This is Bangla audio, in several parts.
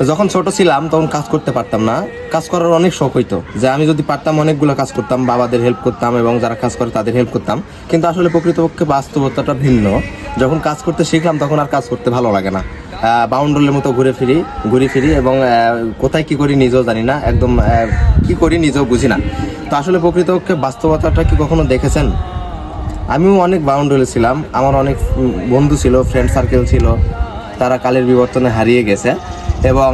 যখন ছোট ছিলাম তখন কাজ করতে পারতাম না, কাজ করার অনেক শখ হইতো যে আমি যদি পারতাম অনেকগুলো কাজ করতাম, বাবাদের হেল্প করতাম এবং যারা কাজ করে তাদের হেল্প করতাম। কিন্তু আসলে প্রকৃতপক্ষে বাস্তবতাটা ভিন্ন। যখন কাজ করতে শিখলাম তখন আর কাজ করতে ভালো লাগে না। বাউন্ডুলের মতো ঘুরে ফিরি এবং কোথায় কি করি নিজেও জানি না, একদম কি করি নিজেও বুঝি না। তো আসলে প্রকৃতপক্ষে বাস্তবতাটা কি কখনো দেখেছেন? আমিও অনেক বাউন্ডুলে ছিলাম, আমার অনেক বন্ধু ছিল, ফ্রেন্ড সার্কেল ছিল, তারা কালের বিবর্তনে হারিয়ে গেছে। এবং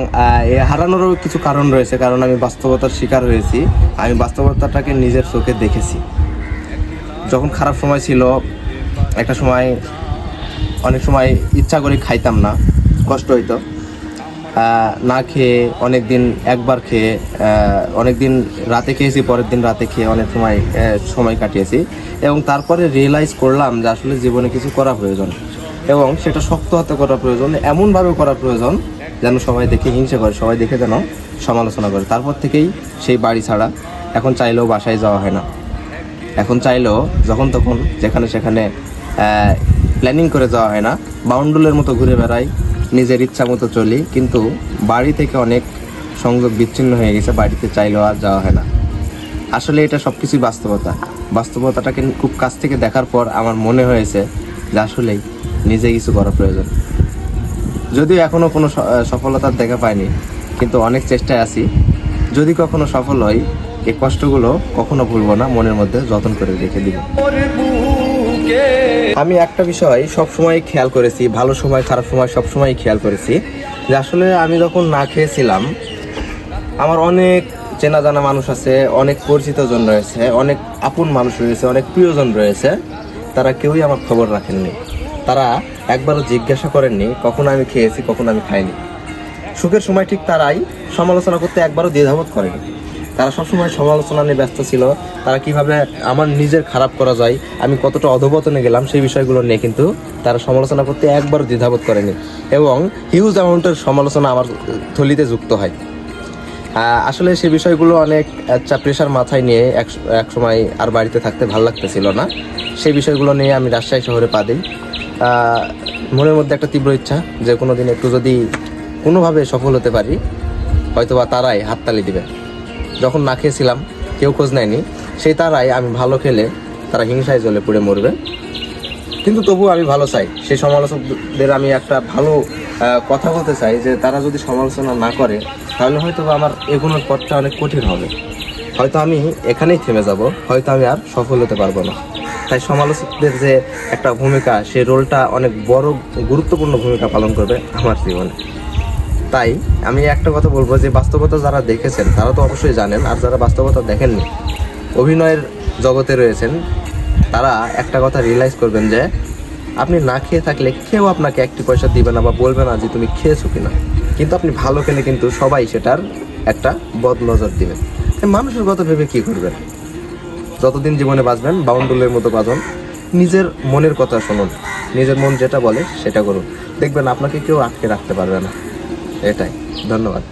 এ হারানোরও কিছু কারণ রয়েছে, কারণ আমি বাস্তবতার শিকার হয়েছি, আমি বাস্তবতাটাকে নিজের চোখে দেখেছি। যখন খারাপ সময় ছিল, একটা সময় অনেক সময় ইচ্ছা করে খাইতাম না, কষ্ট হইতো। না খেয়ে অনেক দিন, একবার খেয়ে অনেক দিন রাতে খেয়েছি, পরের দিন রাতে খেয়ে অনেক সময় কাটিয়েছি। এবং তারপরে রিয়েলাইজ করলাম যে আসলে জীবনে কিছু করা প্রয়োজন, এবং সেটা শক্ত হাতে করা প্রয়োজন, এমনভাবে করা প্রয়োজন যেন সবাই দেখে হিংসা করে, সবাই দেখে যেন সমালোচনা করে। তারপর থেকেই সেই বাড়ি ছাড়া। এখন চাইলেও বাসায় যাওয়া হয় না, এখন চাইলেও যখন তখন যেখানে সেখানে প্ল্যানিং করে যাওয়া হয় না। বাউন্ডুলের মতো ঘুরে বেড়াই, নিজের ইচ্ছা মতো চলি, কিন্তু বাড়ি থেকে অনেক সংযোগ বিচ্ছিন্ন হয়ে গেছে, বাড়িতে চাইলেও আর যাওয়া হয় না। আসলে এটা সব কিছুই বাস্তবতাটাকে খুব কাছ থেকে দেখার পর আমার মনে হয়েছে যে আসলেই নিজে কিছু করা প্রয়োজন। যদিও এখনও কোনো সফলতার দেখা পাইনি, কিন্তু অনেক চেষ্টায় আছি। যদি কখনো সফল হই, এই কষ্টগুলো কখনো ভুলবো না, মনের মধ্যে যত্ন করে রেখে দিব। আমি একটা বিষয় সবসময় খেয়াল করেছি, ভালো সময় খারাপ সময় সবসময় খেয়াল করেছি, যে আসলে আমি যখন না খেয়েছিলাম, আমার অনেক চেনা জানা মানুষ আছে, অনেক পরিচিত জন রয়েছে, অনেক আপন মানুষ রয়েছে, অনেক প্রিয়জন রয়েছে, তারা কেউই আমার খবর রাখেননি। তারা একবারও জিজ্ঞাসা করেননি কখন আমি খেয়েছি, কখন আমি খাইনি। সুখের সময় ঠিক তারাই সমালোচনা করতে একবারও দ্বিধাবোধ করেনি। তারা সবসময় সমালোচনা নিয়ে ব্যস্ত ছিল, তারা কিভাবে আমার নিজের খারাপ করা যায়, আমি কতটা অধঃপতনে গেলাম, সেই বিষয়গুলো নিয়ে কিন্তু তারা সমালোচনা করতে একবারও দ্বিধাবোধ করেনি। এবং হিউজ অ্যামাউন্টের সমালোচনা আমার থলিতে যুক্ত হয়। আসলে সেই বিষয়গুলো অনেক প্রেশার মাথায় নিয়ে এক সময় আর বাড়িতে থাকতে ভালো লাগতেছিল না। সেই বিষয়গুলো নিয়ে আমি রাজশাহী শহরে পা দিই। মনের মধ্যে একটা তীব্র ইচ্ছা যে কোনো দিন একটু যদি কোনোভাবে সফল হতে পারি, হয়তোবা তারাই হাততালি দিবে। যখন না খেয়েছিলাম, কেউ খোঁজ নেয়নি, সেই তারাই আমি ভালো খেলে তারা হিংসায় জ্বলে পুড়ে মরবে। কিন্তু তবুও আমি ভালো চাই, সেই সমালোচকদের আমি একটা ভালো কথা বলতে চাই যে তারা যদি সমালোচনা না করে, তাহলে হয়তো আমার এগোনোর পথটা অনেক কঠিন হবে। হয়তো আমি এখানেই থেমে যাব, হয়তো আমি আর সফল হতে পারবো না। তাই সমালোচকদের যে একটা ভূমিকা, সেই রোলটা অনেক বড় গুরুত্বপূর্ণ ভূমিকা পালন করবে আমার জীবনে। তাই আমি একটা কথা বলবো যে বাস্তবতা যারা দেখেছেন তারা তো অবশ্যই জানেন, আর যারা বাস্তবতা দেখেননি, অভিনয়ের জগতে রয়েছেন, তারা একটা কথা রিয়েলাইজ করবেন যে আপনি না খেয়ে থাকলে কেউ আপনাকে একটি পয়সা দিবে না বা বলবে না যে তুমি খেয়েছো কিনা। কিন্তু আপনি ভালো খেলে কিন্তু সবাই সেটার একটা বদ নজর দিবে। মানুষের কথা ভেবে কী করবেন? যতদিন জীবনে বাঁচবেন বাউন্ডুলের মতো বাঁচুন, নিজের মনের কথা শুনুন, নিজের মন যেটা বলে সেটা করুন, দেখবেন আপনাকে কেউ আটকে রাখতে পারবে না। এটাই। ধন্যবাদ।